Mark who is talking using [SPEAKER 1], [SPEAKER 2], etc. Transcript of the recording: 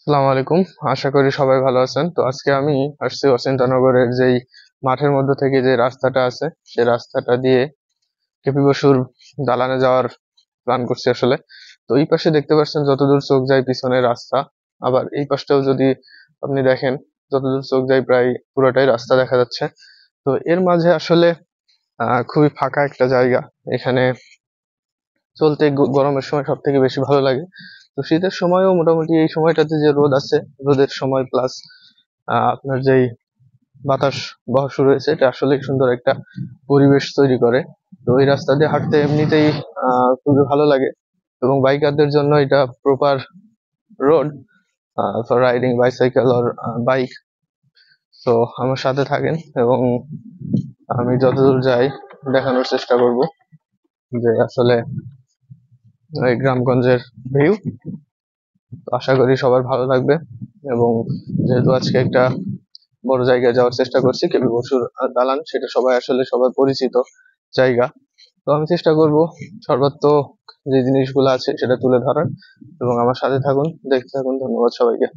[SPEAKER 1] আসসালামু আলাইকুম। আশা করি সবাই ভালো আছেন। তো আজকে আমি আসছি অচিন্তনগরের যেই মাঠের মধ্য থেকে যে রাস্তাটা আছে, সেই রাস্তাটা দিয়ে কেপি বসুর দালানে যাওয়ার প্ল্যান করছি আসলে। তো এই পাশে দেখতে পাচ্ছেন যতদূর চোখ যায় পিছনে রাস্তা, আবার এই পাশটাও যদি আপনি দেখেন যতদূর চোখ যায় প্রায় পুরোটাই রাস্তা দেখা যাচ্ছে। তো এর মাঝে আসলে খুবই ফাঁকা একটা জায়গা। এখানে চলতে গরমের সময় সব থেকে বেশি ভালো লাগে। তো শীতের সময়ও মোটামুটি এই সময়টাতে যে রোদ আছে, রোদের সময় প্লাস আপনার যেই বাতাস বওয়া শুরু হয়েছে, এটা আসলে সুন্দর একটা পরিবেশ তৈরি করে। তো এই রাস্তা দিয়ে হাঁটতে এমনিতেই খুবই ভালো লাগে, এবং বাইকারদের জন্য এটা proper road for riding bicycle or bike. তো আমার সাথে থাকেন, এবং আমি যতদূর যাই দেখানোর চেষ্টা করব যে আসলে এই গ্রামগঞ্জের ভিউ। আশা করি সবার ভালো লাগবে। এবং যেহেতু আজকে একটা বড় জায়গায় যাওয়ার চেষ্টা করছি, কেবি বসুর দালান, সেটা সবাই আসলে সবার পরিচিত জায়গা। তো আমি চেষ্টা করব সর্বাত্মক যে জিনিসগুলো আছে সেটা তুলে ধরার, এবং আমার সাথে থাকুন, দেখতে থাকুন। ধন্যবাদ সবাইকে।